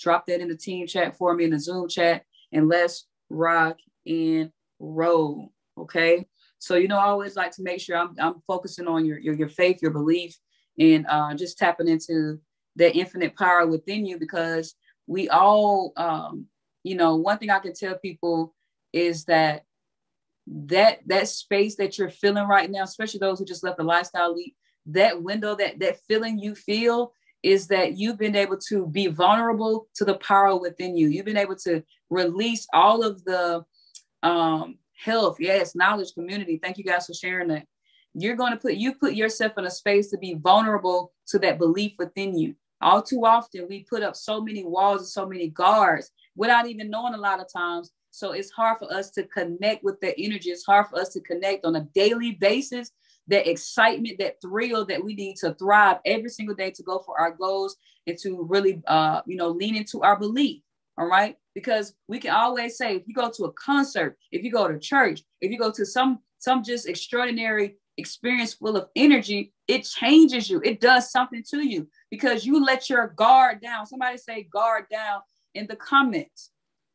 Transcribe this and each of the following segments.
Drop that in the team chat for me, in the Zoom chat, and let's rock and roll. Okay. So, I always like to make sure I'm focusing on your faith, your belief, and just tapping into that infinite power within you, because we all, one thing I can tell people is that space that you're feeling right now, especially those who just left the Lifestyle Elite, that window, that feeling you feel is that you've been able to be vulnerable to the power within you. You've been able to release all of the health, yes, knowledge, community. Thank you guys for sharing that. You're going to put yourself in a space to be vulnerable to that belief within you. All too often, we put up so many walls and so many guards without even knowing a lot of times. So it's hard for us to connect with that energy. It's hard for us to connect on a daily basis, that excitement, that thrill that we need to thrive every single day to go for our goals and to really, lean into our belief. All right. Because we can always say, if you go to a concert, if you go to church, if you go to some just extraordinary experience full of energy, it changes you. It does something to you because you let your guard down. Somebody say guard down in the comments.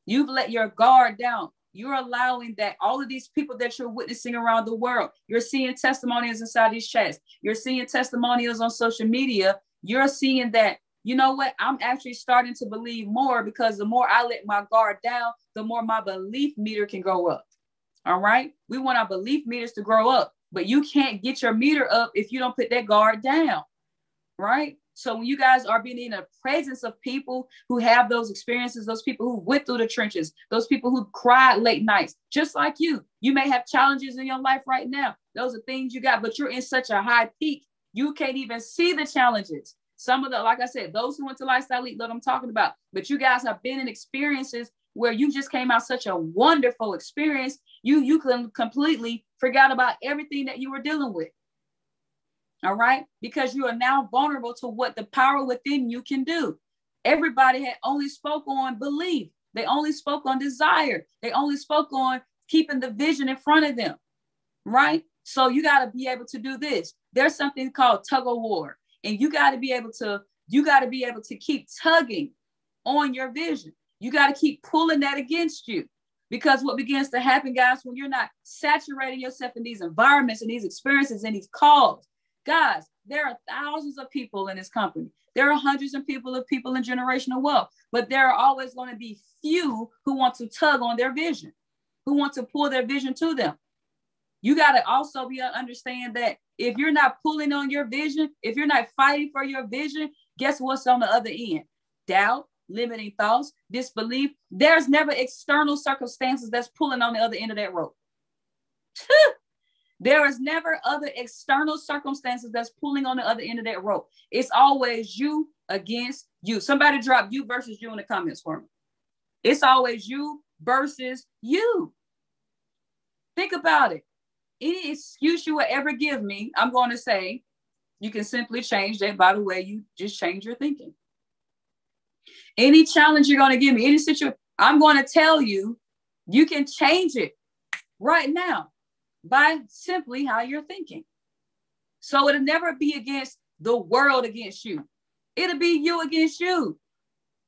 You've let your guard down. You're allowing that all of these people that you're witnessing around the world, you're seeing testimonials inside these chats. You're seeing testimonials on social media. You're seeing that, you know what? I'm actually starting to believe more, because the more I let my guard down, the more my belief meter can go up. All right. We want our belief meters to grow up, but you can't get your meter up if you don't put that guard down. Right. So when you guys are being in the presence of people who have those experiences, those people who went through the trenches, those people who cried late nights, just like you may have challenges in your life right now. Those are things you got, but you're in such a high peak. You can't even see the challenges. Some of the, like I said, those who went to Lifestyle Elite, what I'm talking about, but you guys have been in experiences where you just came out such a wonderful experience. You completely forgot about everything that you were dealing with. All right. Because you are now vulnerable to what the power within you can do. Everybody had only spoke on belief. They only spoke on desire. They only spoke on keeping the vision in front of them. Right. So you got to be able to do this. There's something called tug of war, and you got to be able to keep tugging on your vision. You got to keep pulling that against you, because what begins to happen, guys, when you're not saturating yourself in these environments and these experiences and these calls, guys, there are thousands of people in this company. There are hundreds of people in generational wealth, but there are always going to be few who want to tug on their vision, who want to pull their vision to them. You got to also understand that if you're not pulling on your vision, if you're not fighting for your vision, guess what's on the other end? Doubt, limiting thoughts, disbelief. There's never external circumstances that's pulling on the other end of that rope. There is never other external circumstances that's pulling on the other end of that rope. It's always you against you. Somebody drop you versus you in the comments for me. It's always you versus you. Think about it. Any excuse you will ever give me, I'm going to say, you can simply change that. By the way, you just change your thinking. Any challenge you're going to give me, any situation, I'm going to tell you, you can change it right now by simply how you're thinking. So it'll never be against the world against you. It'll be you against you,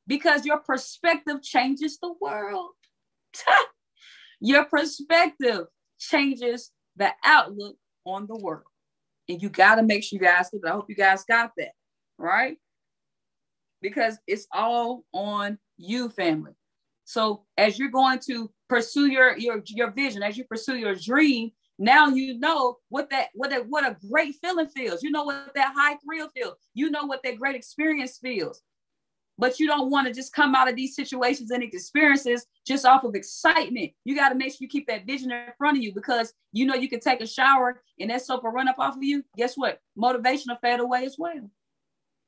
because your perspective changes the world. Your perspective changes the outlook on the world. And you got to make sure you guys, I hope you guys got that, right? Because it's all on you, family. So as you're going to pursue your vision, as you pursue your dream, now you know what a great feeling feels. You know what that high thrill feels. You know what that great experience feels. But you don't want to just come out of these situations and experiences just off of excitement. You got to make sure you keep that vision in front of you, because you know you can take a shower and that soap will run up off of you. Guess what? Motivation will fade away as well.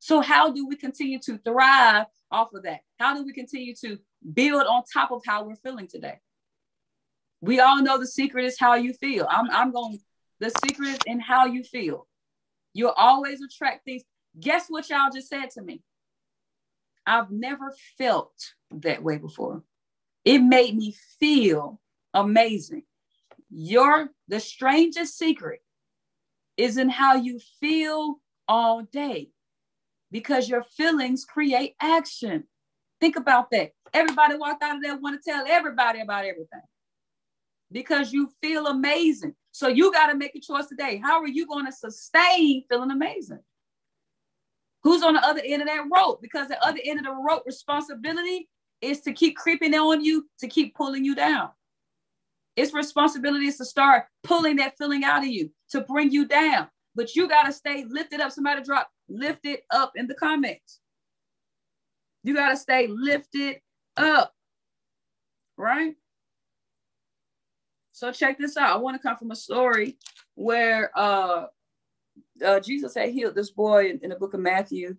So how do we continue to thrive off of that? How do we continue to build on top of how we're feeling today? We all know the secret is how you feel. The secret is in how you feel. You'll always attract things. Guess what y'all just said to me? I've never felt that way before. It made me feel amazing. The strangest secret is in how you feel all day, because your feelings create action. Think about that. Everybody walked out of there want to tell everybody about everything because you feel amazing. So you got to make a choice today. How are you going to sustain feeling amazing? Who's on the other end of that rope? Because the other end of the rope responsibility is to keep creeping on you, to keep pulling you down. Its responsibility is to start pulling that feeling out of you, to bring you down. But you got to stay lifted up. Somebody drop lifted up in the comments. You got to stay lifted up, right? So check this out. I want to come from a story where Jesus had healed this boy in the book of Matthew,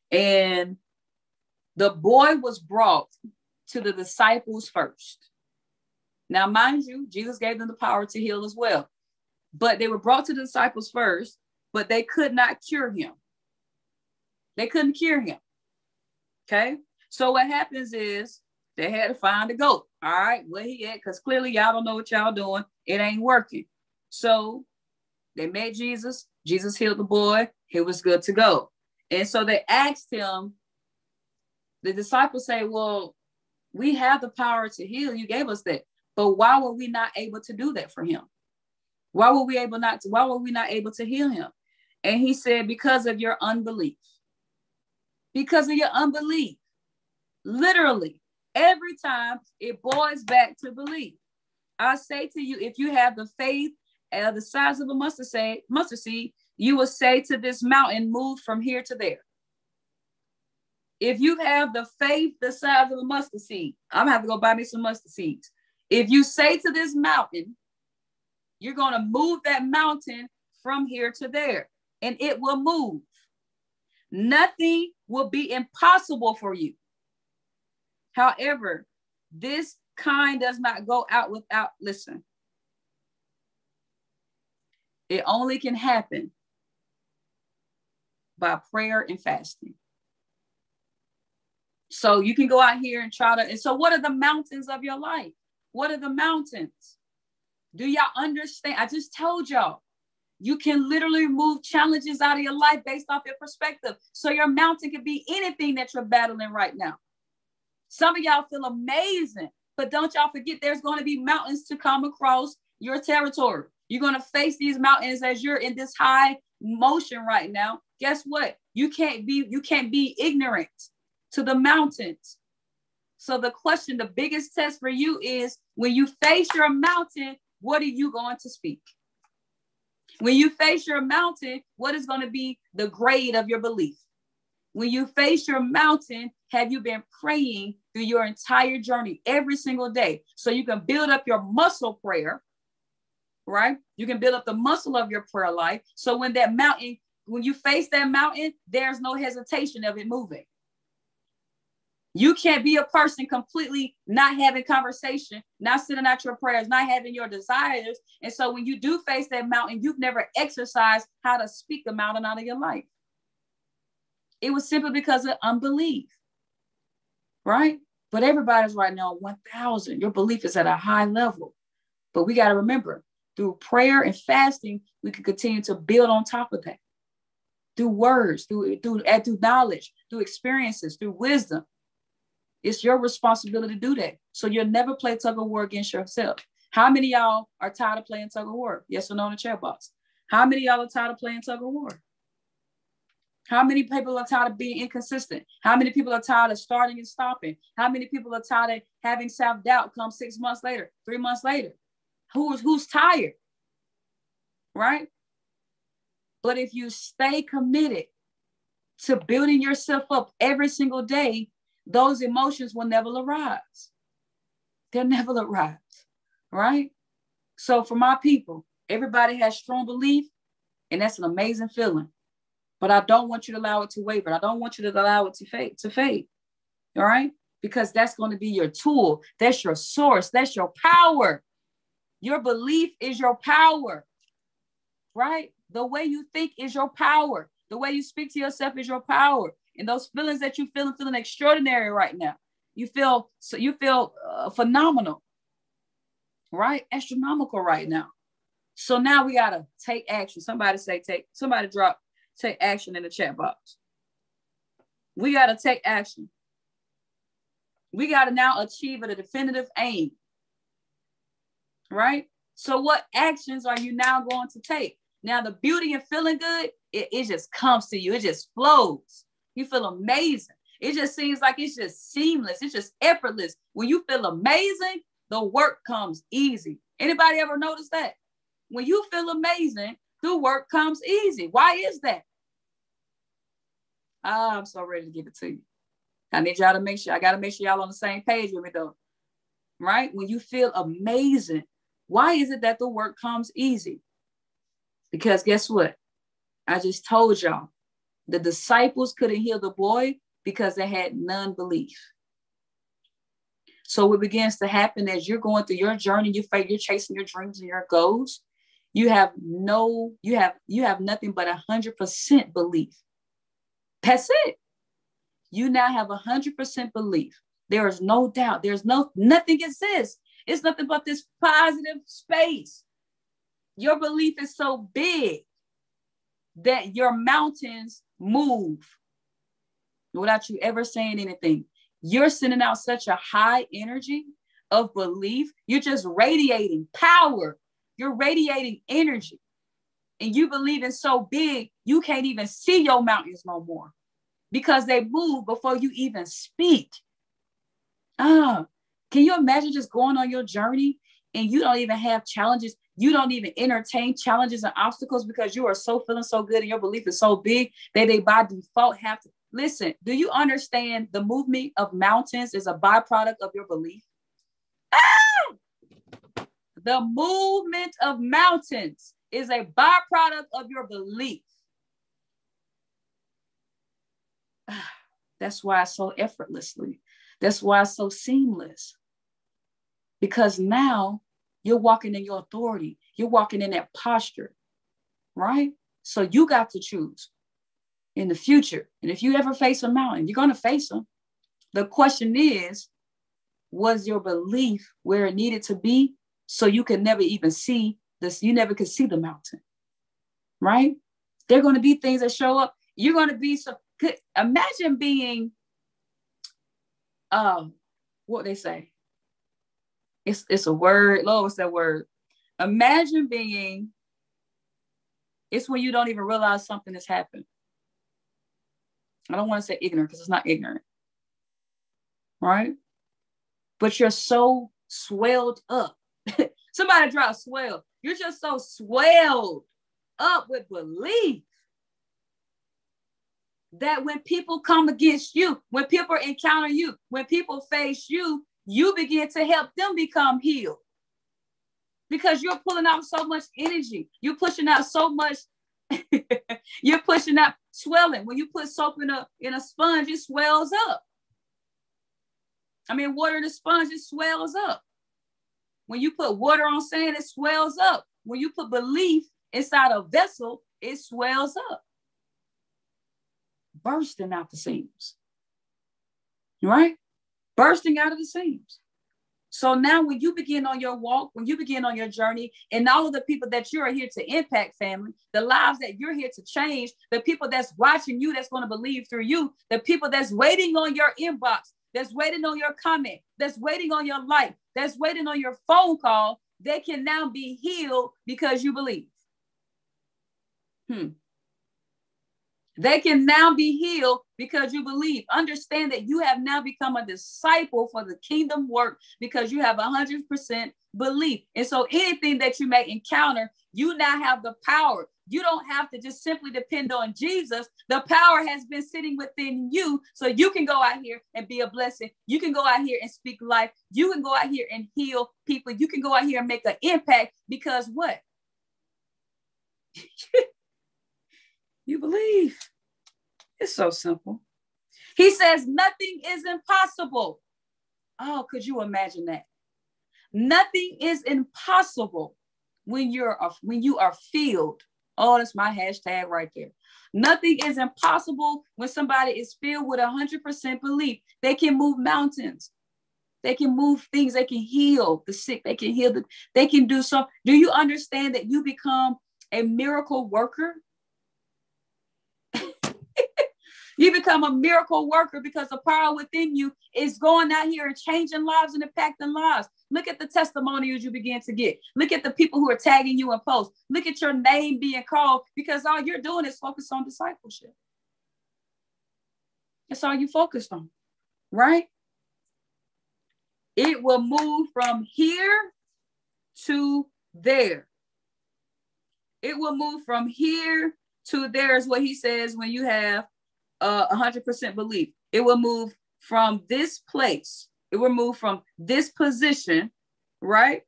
and the boy was brought to the disciples first. Now, mind you, Jesus gave them the power to heal as well, but they were brought to the disciples first, but they could not cure him. They couldn't cure him. Okay. So what happens is they had to find a goat. All right. Where he at? Because clearly y'all don't know what y'all doing. It ain't working. So they met Jesus. Jesus healed the boy. He was good to go. And so they asked him, the disciples say, well, we have the power to heal. You gave us that. But why were we not able to do that for him? Why were we not able to heal him? And he said, because of your unbelief. Because of your unbelief. Literally, every time it boils back to belief. I say to you, if you have the faith the size of a mustard seed, you will say to this mountain, move from here to there. If you have the faith the size of a mustard seed, I'm gonna have to go buy me some mustard seeds. If you say to this mountain, you're going to move that mountain from here to there, and it will move. Nothing will be impossible for you. However, this kind does not go out without, listen, it only can happen by prayer and fasting. So you can go out here and try to, and so what are the mountains of your life? What are the mountains? Do y'all understand? I just told y'all, you can literally move challenges out of your life based off your perspective. So your mountain could be anything that you're battling right now. Some of y'all feel amazing, but don't y'all forget there's going to be mountains to come across your territory. You're going to face these mountains as you're in this high motion right now. Guess what? You can't be ignorant to the mountains. So the question, the biggest test for you is when you face your mountain, what are you going to speak? When you face your mountain, what is going to be the grade of your belief? When you face your mountain, have you been praying through your entire journey every single day? So you can build up your muscle prayer, right? You can build up the muscle of your prayer life. So when that mountain, when you face that mountain, there's no hesitation of it moving. You can't be a person completely not having conversation, not sending out your prayers, not having your desires. And so when you do face that mountain, you've never exercised how to speak the mountain out of your life. It was simply because of unbelief, right? But everybody's right now 1,000. Your belief is at a high level. But we got to remember, through prayer and fasting, we can continue to build on top of that. Through words, through knowledge, through experiences, through wisdom. It's your responsibility to do that. So you'll never play tug of war against yourself. How many of y'all are tired of playing tug of war? Yes or no in the chat box. How many of y'all are tired of playing tug of war? How many people are tired of being inconsistent? How many people are tired of starting and stopping? How many people are tired of having self-doubt come 6 months later, 3 months later? Who's tired? Right? But if you stay committed to building yourself up every single day, those emotions will never arise. They'll never arise, right? So for my people, everybody has strong belief, and that's an amazing feeling. But I don't want you to allow it to waver. I don't want you to allow it to fade, all right? Because that's going to be your tool. That's your source. That's your power. Your belief is your power, right? The way you think is your power. The way you speak to yourself is your power. And those feelings that you feeling extraordinary right now. You feel phenomenal, right? Astronomical right now. So now we gotta take action. Somebody drop take action in the chat box. We gotta take action. We got to now achieve a definitive aim, right? So what actions are you now going to take? Now, the beauty and feeling good, it just comes to you. It just flows. You feel amazing. It just seems like it's just seamless. It's just effortless. When you feel amazing, the work comes easy. Anybody ever notice that? When you feel amazing, the work comes easy. Why is that? I'm so ready to give it to you. I need y'all to make sure, I got to make sure y'all on the same page with me though, right? When you feel amazing, why is it that the work comes easy? Because guess what? I just told y'all, the disciples couldn't heal the boy because they had non-belief. So what begins to happen as you're going through your journey, you're chasing your dreams and your goals, you have nothing but 100% belief. That's it. You now have 100% belief. There is no doubt. Nothing exists. It's nothing but this positive space. Your belief is so big that your mountains move without you ever saying anything. You're sending out such a high energy of belief. You're just radiating power. You're radiating energy. And you believe in so big, you can't even see your mountains no more because they move before you even speak. Can you imagine just going on your journey and you don't even have challenges? You don't even entertain challenges and obstacles because you are so feeling so good and your belief is so big that they by default have to. Listen, do you understand the movement of mountains is a byproduct of your belief? The movement of mountains is a byproduct of your belief. That's why it's so effortlessly. That's why it's so seamless. Because now you're walking in your authority. You're walking in that posture, right? So you got to choose in the future. And if you ever face a mountain, you're going to face them. The question is, was your belief where it needed to be so you could never even see this? You never could see the mountain, right? There are going to be things that show up. You're going to be so. Imagine being, what they say. It's a word. Lord, what's that word? Imagine being. It's when you don't even realize something has happened. I don't want to say ignorant because it's not ignorant, right? But you're so swelled up. Somebody drop swell. You're just so swelled up with belief that when people come against you, when people encounter you, when people face you, you begin to help them become healed. Because you're pulling out so much energy. You're pushing out so much. You're pushing out swelling. When you put soap in a sponge, it swells up. I mean, water in a sponge, it swells up. When you put water on sand, it swells up. When you put belief inside a vessel, it swells up. Bursting out the seams. Right? Bursting out of the seams. So now when you begin on your walk, when you begin on your journey, and all of the people that you're here to impact, family, the lives that you're here to change, the people that's watching you, that's going to believe through you, the people that's waiting on your inbox, that's waiting on your comment, that's waiting on your like, that's waiting on your phone call, they can now be healed because you believe. They can now be healed because you believe. Understand that you have now become a disciple for the kingdom work because you have 100% belief. And so anything that you may encounter, you now have the power. You don't have to just simply depend on Jesus. The power has been sitting within you, so you can go out here and be a blessing. You can go out here and speak life. You can go out here and heal people. You can go out here and make an impact because what? You believe. It's so simple. He says nothing is impossible. Oh, could you imagine that? Nothing is impossible when you are filled. Oh, that's my hashtag right there. Nothing is impossible when somebody is filled with 100% belief. They can move mountains. They can move things. They can heal the sick. They can heal they can do something. Do you understand that you become a miracle worker? You become a miracle worker because the power within you is going out here and changing lives and impacting lives. Look at the testimonials you begin to get. Look at the people who are tagging you in posts. Look at your name being called, because all you're doing is focus on discipleship. That's all you focused on, right? It will move from here to there. It will move from here to there is what he says when you have 100% belief. It will move from this place. It will move from this position, right,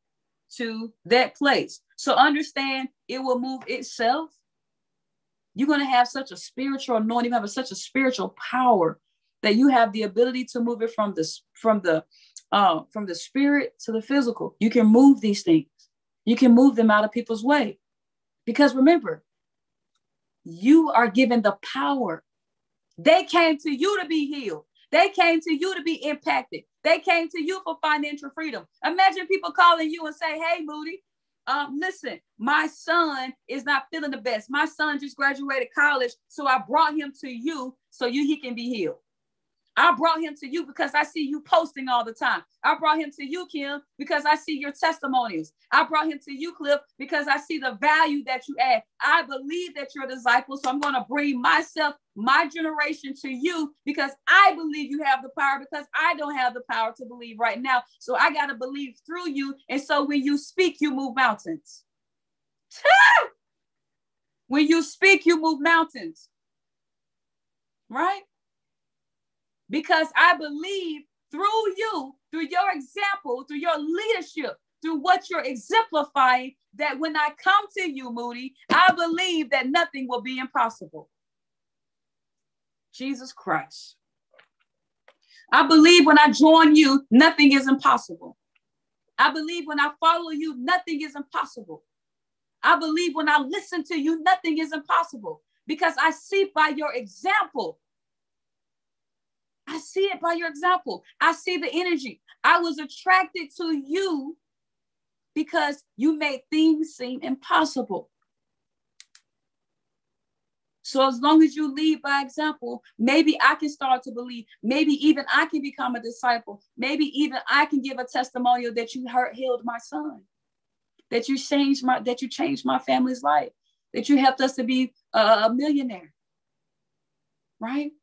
to that place. So understand, it will move itself. You're going to have such a spiritual anointing, you have such a spiritual power that you have the ability to move it from the spirit to the physical. You can move these things. You can move them out of people's way. Because remember, you are given the power. They came to you to be healed. They came to you to be impacted. They came to you for financial freedom. Imagine people calling you and say, hey, Moody, listen, my son is not feeling the best. My son just graduated college, so I brought him to you so he can be healed. I brought him to you because I see you posting all the time. I brought him to you, Kim, because I see your testimonials. I brought him to you, Cliff, because I see the value that you add. I believe that you're a disciple, so I'm going to bring myself, my generation to you because I believe you have the power, because I don't have the power to believe right now. So I got to believe through you. And so when you speak, you move mountains. When you speak, you move mountains. Right? Because I believe through you, through your example, through your leadership, through what you're exemplifying, that when I come to you, Moody, I believe that nothing will be impossible. Jesus Christ. I believe when I join you, nothing is impossible. I believe when I follow you, nothing is impossible. I believe when I listen to you, nothing is impossible, because I see by your example. I see it by your example. I see the energy. I was attracted to you because you made things seem impossible. So as long as you lead by example, maybe I can start to believe. Maybe even I can become a disciple. Maybe even I can give a testimonial that you healed my son, that you changed my family's life, that you helped us to be a millionaire, right?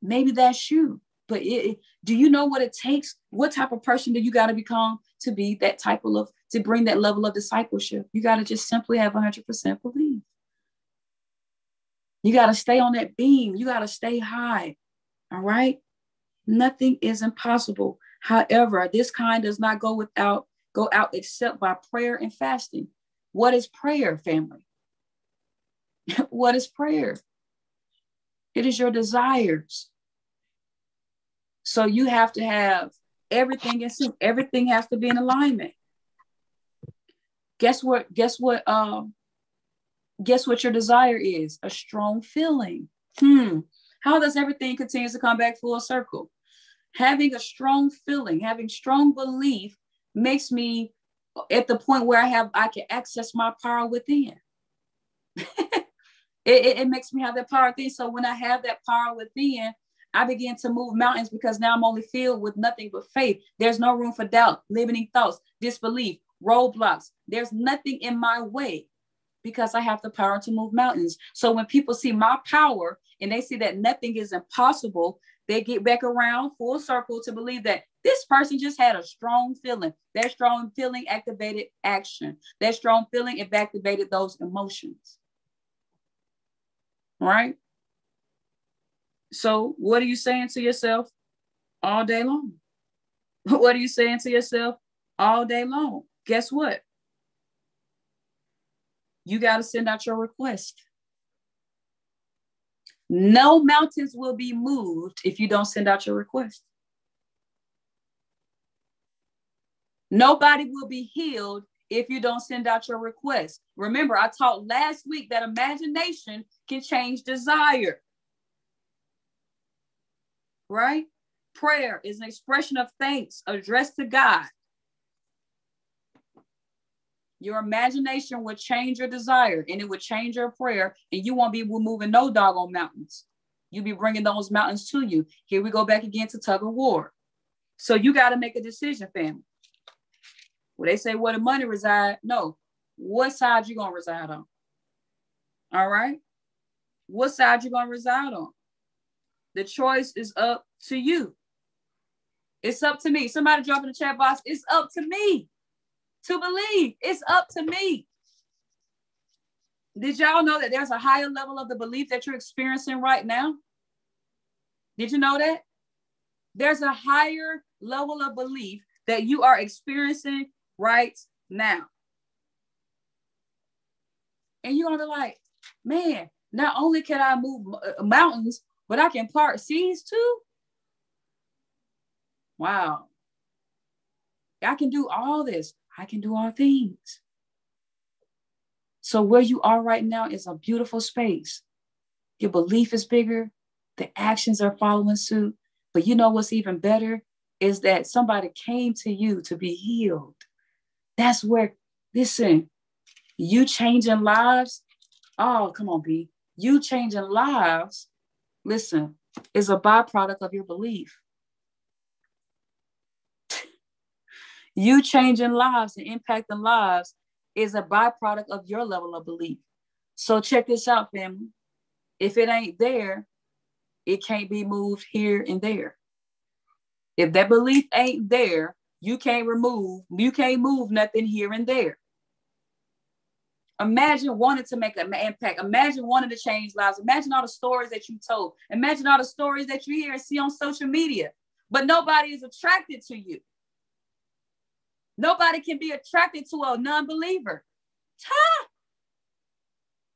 Maybe that's you, but do you know what it takes? What type of person do you got to become to be that type of, to bring that level of discipleship? You got to just simply have 100% belief. You got to stay on that beam. You got to stay high. All right. Nothing is impossible. However, this kind does not go out except by prayer and fasting. What is prayer, family? What is prayer? It is your desires. So you have to have everything in sync. Everything has to be in alignment. Guess what your desire is? A strong feeling. How does everything continue to come back full circle? Having a strong feeling, having strong belief makes me at the point where I can access my power within. It makes me have that power within. So when I have that power within, I begin to move mountains, because now I'm only filled with nothing but faith. There's no room for doubt, limiting thoughts, disbelief, roadblocks. There's nothing in my way, because I have the power to move mountains. So when people see my power and they see that nothing is impossible, they get back around full circle to believe that this person just had a strong feeling. That strong feeling activated action. That strong feeling activated those emotions. Right? So what are you saying to yourself all day long? What are you saying to yourself all day long? Guess what? You got to send out your request. No mountains will be moved if you don't send out your request. Nobody will be healed if you don't send out your request. Remember, I taught last week that imagination can change desire. Right? Prayer is an expression of thanks addressed to God. Your imagination will change your desire, and it will change your prayer, and you won't be moving no doggone mountains. you'll be bringing those mountains to you. Here we go back again to tug of war. So you got to make a decision, family. Well, they say where the money reside. No, what side you going to reside on? All right. What side you going to reside on? The choice is up to you. It's up to me. Somebody drop in the chat box. It's up to me to believe. It's up to me. Did y'all know that there's a higher level of the belief that you're experiencing right now? Did you know that? There's a higher level of belief that you are experiencing right now. And you're going to be like, man, not only can I move mountains, but I can part seas too. Wow. I can do all this. I can do all things. So where you are right now is a beautiful space. Your belief is bigger. The actions are following suit. But you know what's even better is that somebody came to you to be healed. That's where, listen, you changing lives. Oh, come on, B. You changing lives, listen, is a byproduct of your belief. You changing lives and impacting lives is a byproduct of your level of belief. So check this out, family. If it ain't there, it can't be moved here and there. If that belief ain't there, you can't move nothing here and there. Imagine wanting to make an impact. Imagine wanting to change lives. Imagine all the stories that you told. Imagine all the stories that you hear and see on social media, but nobody is attracted to you. Nobody can be attracted to a non-believer.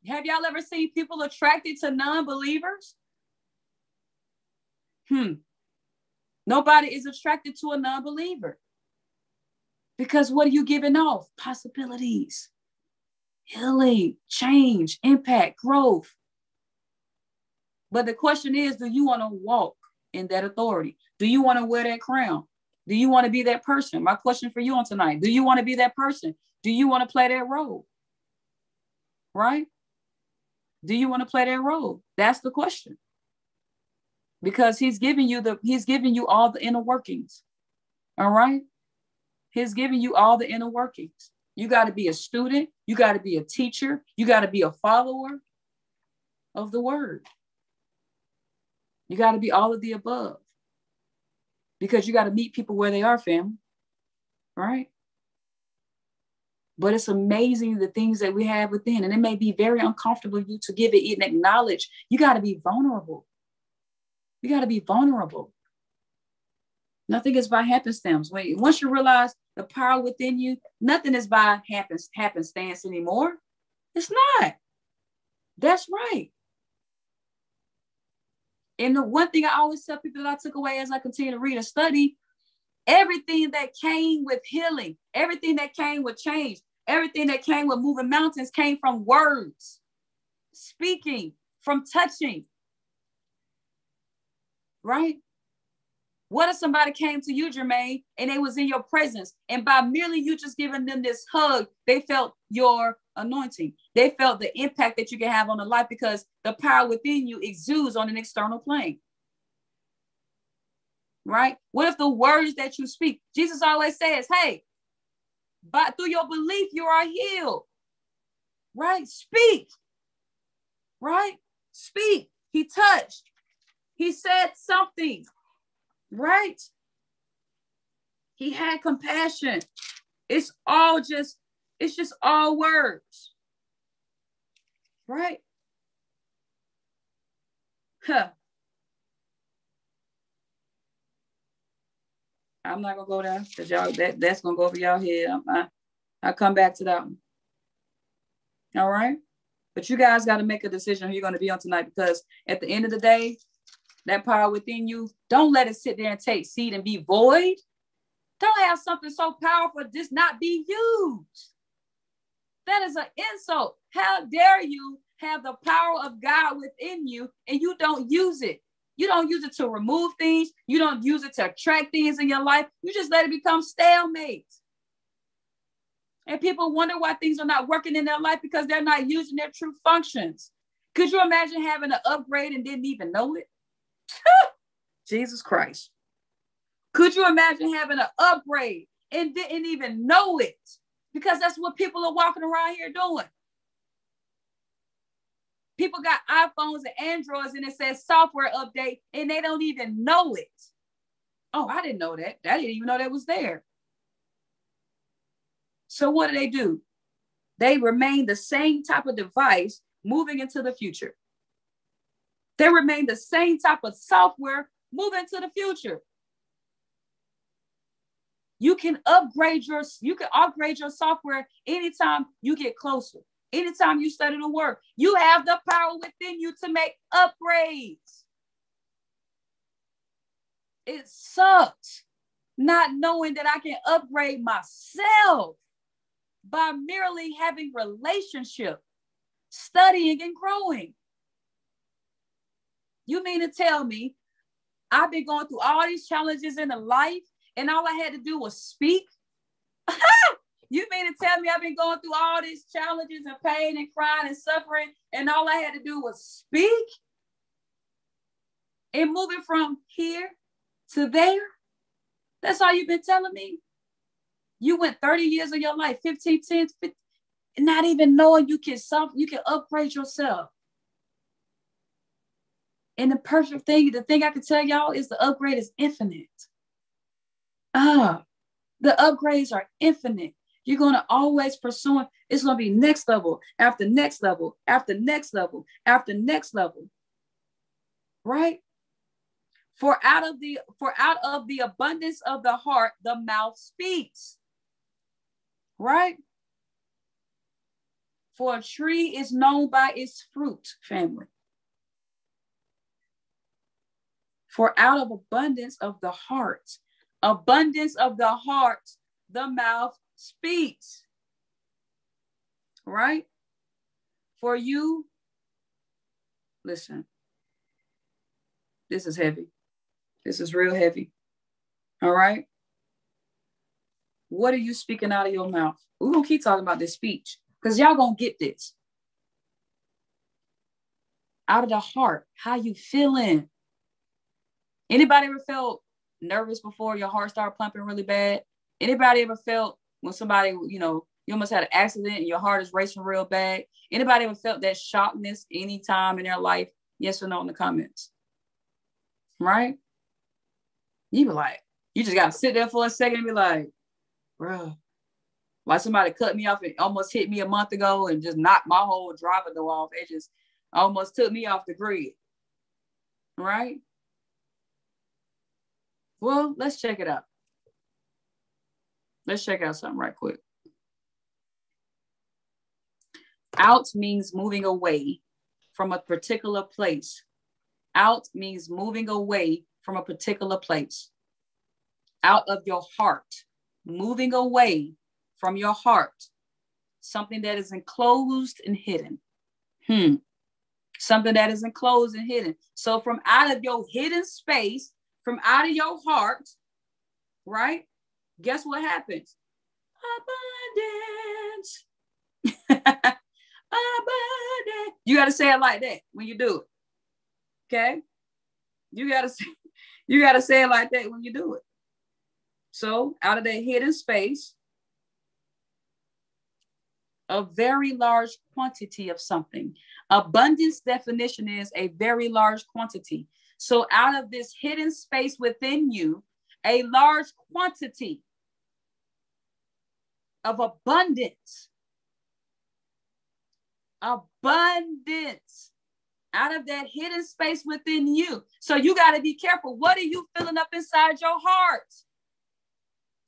Have y'all ever seen people attracted to non-believers? Nobody is attracted to a non-believer. Because what are you giving off? Possibilities, healing, change, impact, growth. But the question is, do you want to walk in that authority? Do you want to wear that crown? Do you want to be that person? My question for you on tonight, do you want to be that person? Do you want to play that role? Right? Do you want to play that role? That's the question. Because he's giving you all the inner workings. All right? He's giving you all the inner workings. You got to be a student. You got to be a teacher. You got to be a follower of the word. You got to be all of the above. Because you got to meet people where they are, family. Right? But it's amazing the things that we have within. And it may be very uncomfortable for you to give it and acknowledge. You got to be vulnerable. You got to be vulnerable. Nothing is by happenstance. Once you realize the power within you, nothing is by happenstance anymore. It's not. That's right. And the one thing I always tell people that I took away as I continue to read and study, everything that came with healing, everything that came with change, everything that came with moving mountains came from words, speaking, from touching. Right? What if somebody came to you, Jermaine, and they was in your presence, and by merely you just giving them this hug, they felt your anointing. They felt the impact that you can have on the life because the power within you exudes on an external plane. Right? What if the words that you speak, Jesus always says, hey, but through your belief, you are healed. Right? Speak. Right? Speak. He touched. He said something. Right? He had compassion. It's just all words. Right? I'm not gonna go there because y'all that's gonna go over y'all head. I'll come back to that one. All right. But you guys got to make a decision who you're going to be on tonight, because at the end of the day, that power within you, don't let it sit there and take seed and be void. Don't have something so powerful just not be used. That is an insult. How dare you have the power of God within you and you don't use it? You don't use it to remove things. You don't use it to attract things in your life. You just let it become stalemate. And people wonder why things are not working in their life because they're not using their true functions. Could you imagine having an upgrade and didn't even know it? Jesus Christ. Could you imagine having an upgrade and didn't even know it? Because that's what people are walking around here doing. People got iPhones and Androids and it says software update and they don't even know it. Oh, I didn't know that. I didn't even know that was there. So what do? They remain the same type of device moving into the future. They remain the same type of software moving to the future. You can upgrade your software anytime you get closer. Anytime you study the word, you have the power within you to make upgrades. It sucks not knowing that I can upgrade myself by merely having relationship, studying and growing. You mean to tell me I've been going through all these challenges in the life and all I had to do was speak? You mean to tell me I've been going through all these challenges and pain and crying and suffering and all I had to do was speak? And moving from here to there? That's all you've been telling me? You went 30 years of your life, 15, 10, 15, not even knowing you can upgrade yourself. And the perfect thing, the thing I can tell y'all is the upgrade is infinite. The upgrades are infinite. You're going to always pursue it. It's going to be next level after next level after next level after next level. Right? For out of the abundance of the heart, the mouth speaks. Right? For a tree is known by its fruit, family. For out of abundance of the heart, the mouth speaks. Right? For you, listen, this is heavy. This is real heavy. All right? What are you speaking out of your mouth? We're going to keep talking about this speech because y'all going to get this. Out of the heart, how you feeling? Anybody ever felt nervous before your heart started pumping really bad? Anybody ever felt when somebody, you almost had an accident and your heart is racing real bad? Anybody ever felt that shockness anytime in their life? Yes or no in the comments. Right? You be like, you just got to sit there for a second and be like, bro, like somebody cut me off and almost hit me a month ago and just knocked my whole driver door off. It just almost took me off the grid. Right? Well, let's check it out. Let's check out something right quick. Out means moving away from a particular place. Out means moving away from a particular place. Out of your heart. Moving away from your heart. Something that is enclosed and hidden. Something that is enclosed and hidden. So from out of your hidden space, from out of your heart, right? Guess what happens? Abundance. Abundance. You got to say it like that when you do it. Okay? You got to say it like that when you do it. So out of that hidden space, a very large quantity of something. Abundance definition is a very large quantity. So out of this hidden space within you, a large quantity of abundance. Abundance out of that hidden space within you. So you got to be careful. What are you filling up inside your heart?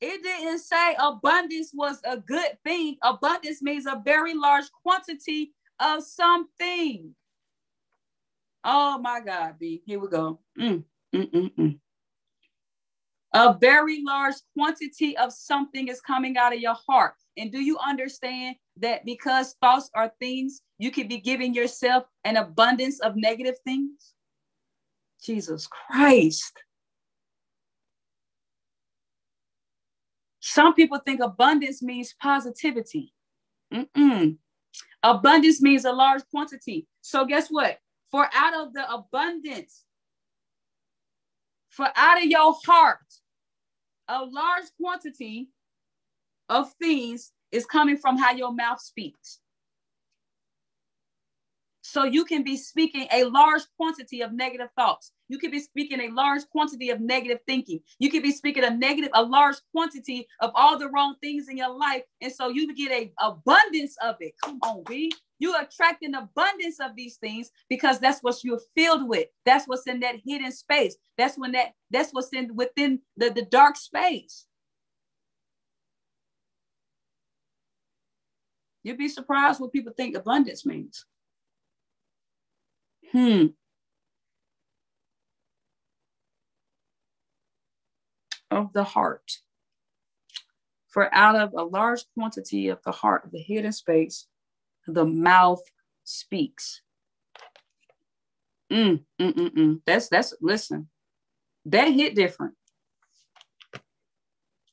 It didn't say abundance was a good thing. Abundance means a very large quantity of something. Oh my God, B. Here we go. A very large quantity of something is coming out of your heart. And do you understand that because thoughts are things, you could be giving yourself an abundance of negative things? Jesus Christ. Some people think abundance means positivity. Abundance means a large quantity. So guess what? For out of the abundance, for out of your heart, a large quantity of things is coming from how your mouth speaks. So you can be speaking a large quantity of negative thoughts. You could be speaking a large quantity of negative thinking. You could be speaking a large quantity of all the wrong things in your life. And so you get an abundance of it. Come on, B. You attract an abundance of these things because that's what you're filled with. That's what's in that hidden space. That's what's within the dark space. You'd be surprised what people think abundance means. Of the heart. For out of a large quantity of the heart, the hidden space, the mouth speaks. That's listen. That hit different.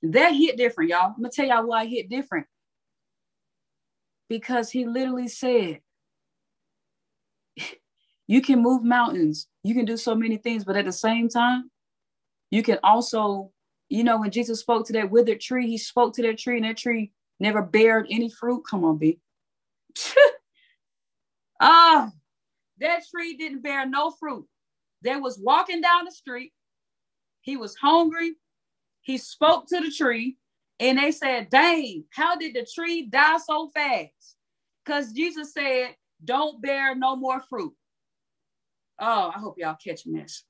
That hit different, y'all. I'm gonna tell y'all why it hit different. Because he literally said, you can move mountains, you can do so many things, but at the same time, you can also, when Jesus spoke to that withered tree, he spoke to that tree and that tree never bared any fruit. Come on, B. That tree didn't bear no fruit. They was walking down the street. He was hungry. He spoke to the tree and they said, dang, how did the tree die so fast? Because Jesus said, don't bear no more fruit. Oh, I hope y'all catching this.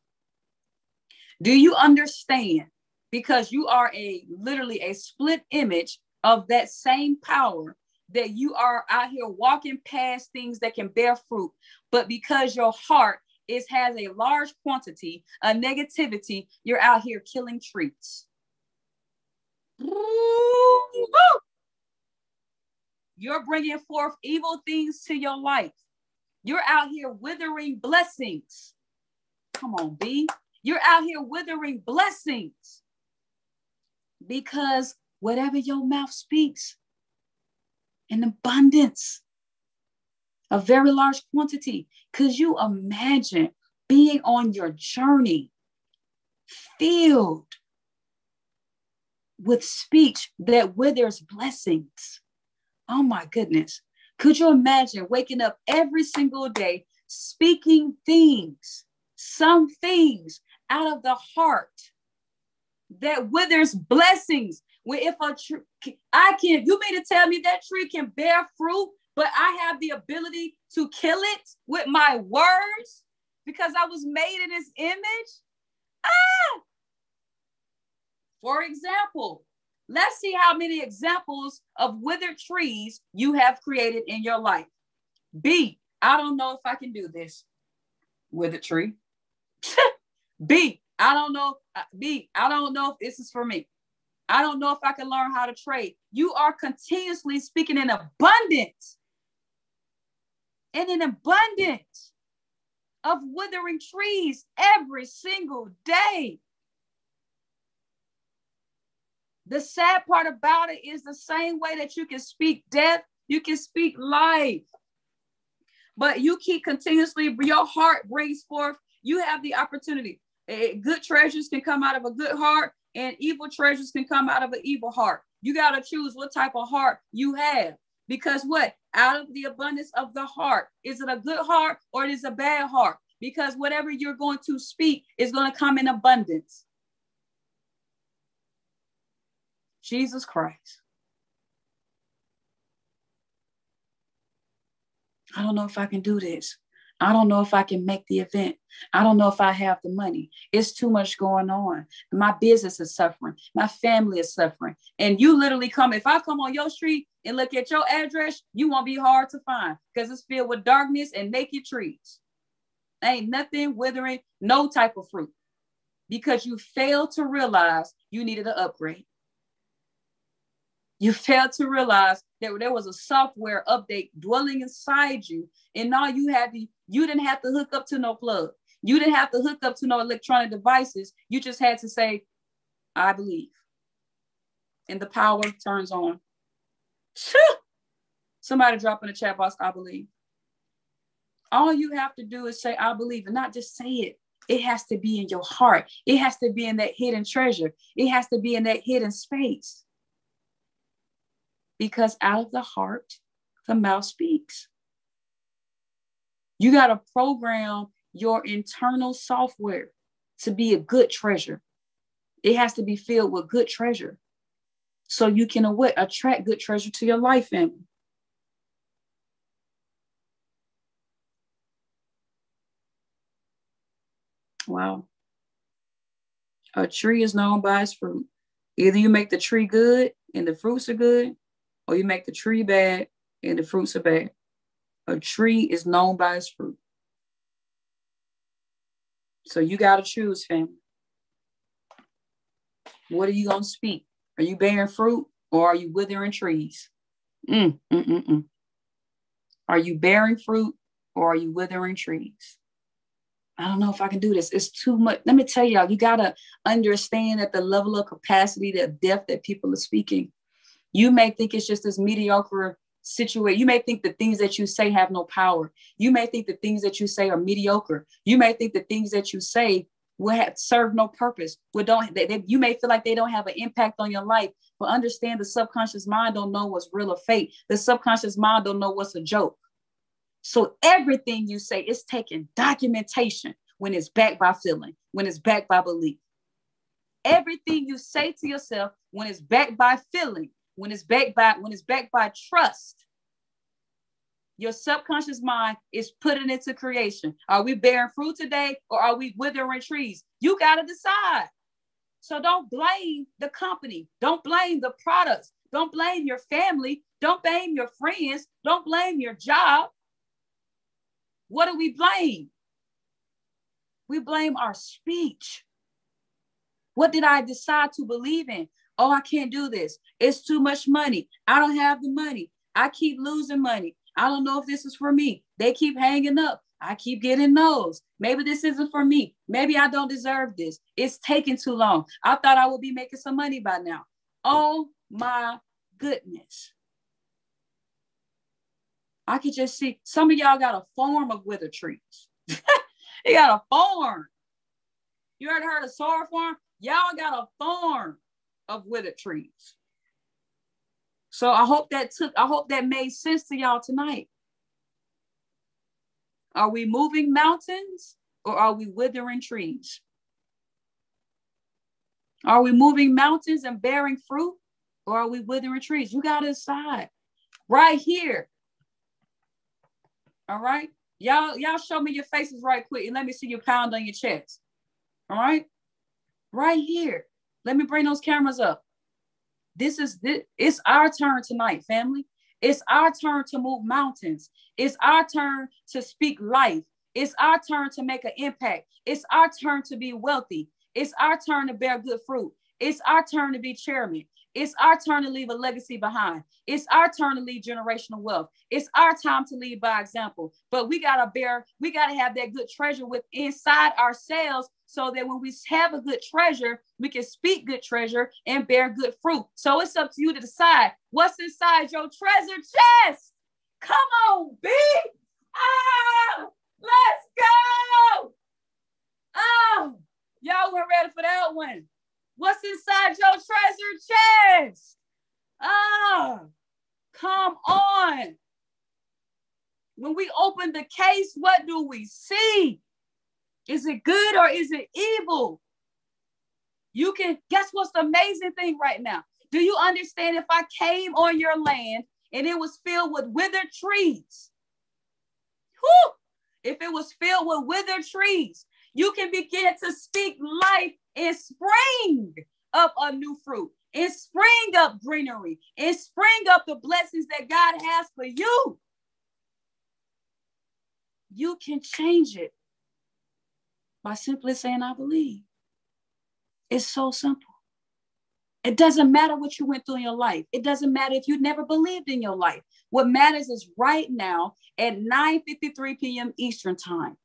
Do you understand? Because you are literally a split image of that same power, that you are out here walking past things that can bear fruit. But because your heart has a large quantity of negativity, you're out here killing trees. You're bringing forth evil things to your life. You're out here withering blessings. Come on, B. You're out here withering blessings because whatever your mouth speaks, in abundance, a very large quantity. Could you imagine being on your journey filled with speech that withers blessings? Oh my goodness. Could you imagine waking up every single day speaking things, some things out of the heart that withers blessings? Where if a tree, you mean to tell me that tree can bear fruit, but I have the ability to kill it with my words because I was made in his image? For example, let's see how many examples of withered trees you have created in your life. B, I don't know if I can do this. Withered tree. B, I don't know. B, I don't know if this is for me. I don't know if I can learn how to trade. You are continuously speaking in abundance. And in abundance of withering trees every single day. The sad part about it is the same way that you can speak death, you can speak life. But you keep continuously, your heart brings forth, you have the opportunity. Good treasures can come out of a good heart and evil treasures can come out of an evil heart. You got to choose what type of heart you have. Because what? Out of the abundance of the heart, is it a good heart or it is a bad heart? Because whatever you're going to speak is going to come in abundance. Jesus Christ. I don't know if I can do this. I don't know if I can make the event. I don't know if I have the money. It's too much going on. My business is suffering. My family is suffering. And you literally come, if I come on your street and look at your address, you won't be hard to find because it's filled with darkness and naked trees. Ain't nothing withering, no type of fruit, because you failed to realize you needed an upgrade. You failed to realize that there was a software update dwelling inside you. And now you didn't have to hook up to no plug. You didn't have to hook up to no electronic devices. You just had to say, I believe. And the power turns on. Somebody drop in the chat box, I believe. All you have to do is say, I believe, and not just say it. It has to be in your heart. It has to be in that hidden treasure. It has to be in that hidden space. Because out of the heart, the mouth speaks. You got to program your internal software to be a good treasure. It has to be filled with good treasure. So you can attract good treasure to your life, family. Wow. A tree is known by its fruit. Either you make the tree good and the fruits are good, or you make the tree bad and the fruits are bad. A tree is known by its fruit. So you got to choose, family. What are you going to speak? Are you bearing fruit or are you withering trees? Are you bearing fruit or are you withering trees? I don't know if I can do this. It's too much. Let me tell y'all, you got to understand at the level of capacity, the depth that people are speaking. You may think it's just this mediocre situation. You may think the things that you say have no power. You may think the things that you say are mediocre. You may think the things that you say will serve no purpose. You may feel like they don't have an impact on your life, but understand the subconscious mind don't know what's real or fake. The subconscious mind don't know what's a joke. So everything you say is taking documentation when it's backed by feeling, when it's backed by belief. Everything you say to yourself when it's backed by feeling, when it's backed by trust, your subconscious mind is putting it into creation. Are we bearing fruit today or are we withering trees? You got to decide. So don't blame the company. Don't blame the products. Don't blame your family. Don't blame your friends. Don't blame your job. What do we blame? We blame our speech. What did I decide to believe in? Oh, I can't do this. It's too much money. I don't have the money. I keep losing money. I don't know if this is for me. They keep hanging up. I keep getting no's. Maybe this isn't for me. Maybe I don't deserve this. It's taking too long. I thought I would be making some money by now. Oh my goodness. I could just see some of y'all got a farm of wither trees. You got a farm. You ever heard of sorrow farm? Y'all got a farm of withered trees. So I hope that made sense to y'all tonight. Are we moving mountains or are we withering trees? Are we moving mountains and bearing fruit or are we withering trees? You got to decide right here. All right. Y'all show me your faces right quick and let me see your pound on your chest. All right. Right here. Let me bring those cameras up. It's our turn tonight, family. It's our turn to move mountains. It's our turn to speak life. It's our turn to make an impact. It's our turn to be wealthy. It's our turn to bear good fruit. It's our turn to be chairman. It's our turn to leave a legacy behind. It's our turn to leave generational wealth. It's our time to lead by example. But we got to have that good treasure inside ourselves so that when we have a good treasure, we can speak good treasure and bear good fruit. So it's up to you to decide what's inside your treasure chest. Come on, B. Let's go. Oh, y'all weren't ready for that one. What's inside your treasure chest? Come on. When we open the case, what do we see? Is it good or is it evil? You can guess what's the amazing thing right now? Do you understand if I came on your land and it was filled with withered trees? Whew, if it was filled with withered trees, you can begin to speak life and spring up a new fruit and spring up greenery and spring up the blessings that God has for you. You can change it by simply saying, I believe. It's so simple. It doesn't matter what you went through in your life. It doesn't matter if you never believed in your life. What matters is right now at 9:53 p.m. Eastern time,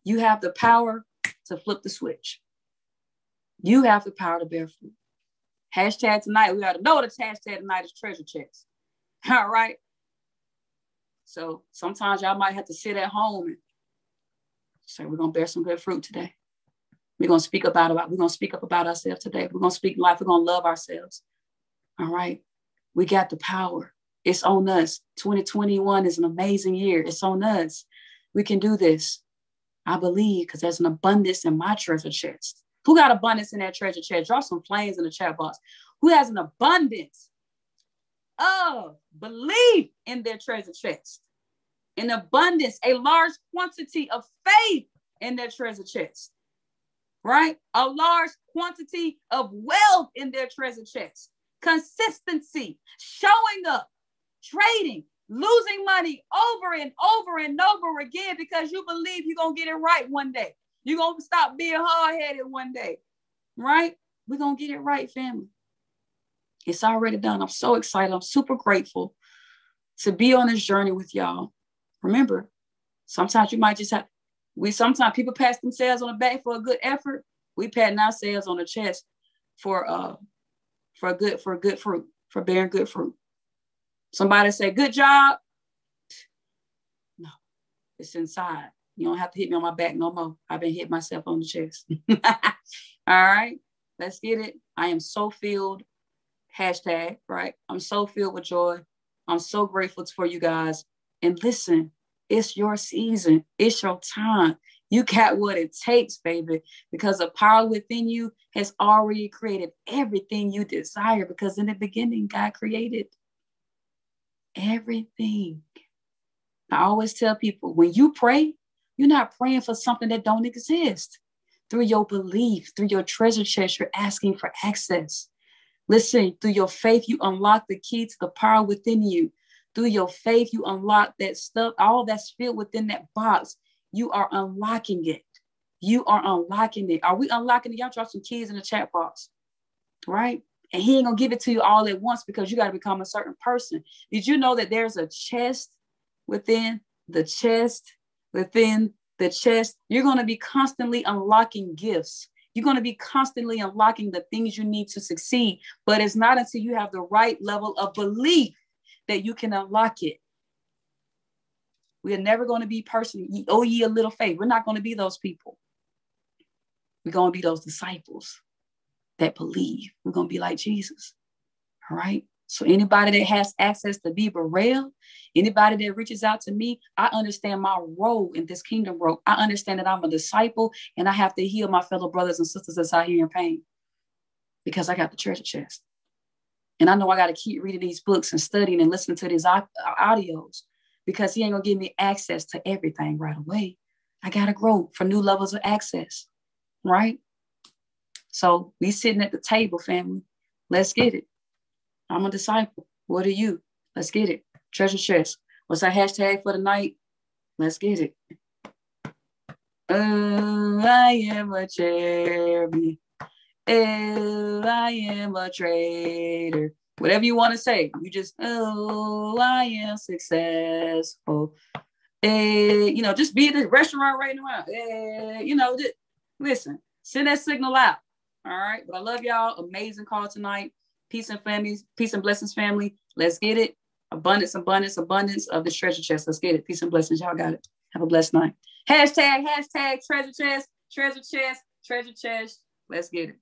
you have the power to flip the switch. You have the power to bear fruit. Hashtag tonight, we got to know the hashtag tonight is treasure chest. All right. So sometimes y'all might have to sit at home and say, we're going to bear some good fruit today. We're going to speak about it. We're going to speak up about ourselves today. We're going to speak life. We're going to love ourselves. All right. We got the power. It's on us. 2021 is an amazing year. It's on us. We can do this. I believe because there's an abundance in my treasure chest. Who got abundance in that treasure chest? Drop some flames in the chat box. Who has an abundance of belief in their treasure chest? An abundance, a large quantity of faith in their treasure chest, right? A large quantity of wealth in their treasure chest. Consistency, showing up, trading, losing money over and over and over again because you believe you're going to get it right one day. You're going to stop being hard-headed one day, right? We're going to get it right, family. It's already done. I'm so excited. I'm super grateful to be on this journey with y'all. Remember, sometimes you might just have, sometimes people pat themselves on the back for a good effort. We patting ourselves on the chest for good fruit, for bearing good fruit. Somebody say, good job. No, it's inside. You don't have to hit me on my back no more. I've been hitting myself on the chest. All right, let's get it. I am so filled. Hashtag, right? I'm so filled with joy. I'm so grateful for you guys. And listen, it's your season. It's your time. You got what it takes, baby, because the power within you has already created everything you desire, because in the beginning, God created everything. I always tell people, when you pray, you're not praying for something that don't exist. Through your belief, through your treasure chest, you're asking for access. Listen, through your faith, you unlock the key to the power within you. Through your faith, you unlock that stuff, all that's filled within that box. You are unlocking it. You are unlocking it. Are we unlocking it? Y'all drop some keys in the chat box, right? And he ain't going to give it to you all at once because you got to become a certain person. Did you know that there's a chest within the chest, within the chest? You're going to be constantly unlocking gifts. You're going to be constantly unlocking the things you need to succeed. But it's not until you have the right level of belief that you can unlock it. We are never going to be oh, ye a little faith. We're not going to be those people. We're going to be those disciples that believe. We're going to be like Jesus. All right. So anybody that has access to be Burrell, anybody that reaches out to me, I understand my role in this kingdom work. I understand that I'm a disciple and I have to heal my fellow brothers and sisters that's out here in pain because I got the treasure chest. And I know I got to keep reading these books and studying and listening to these audios because he ain't going to give me access to everything right away. I got to grow for new levels of access, right? So we sitting at the table, family. Let's get it. I'm a disciple. What are you? Let's get it. Treasure chest. What's our hashtag for the night? Let's get it. Oh, I am a cherubim. Oh, I am a trader. Whatever you want to say. You just, oh, I am successful. Just be at the restaurant right now. Just, listen, send that signal out. All right. But I love y'all. Amazing call tonight. Peace and families, peace and blessings, family. Let's get it. Abundance, abundance, abundance of this treasure chest. Let's get it. Peace and blessings. Y'all got it. Have a blessed night. Hashtag treasure chest, treasure chest, treasure chest. Let's get it.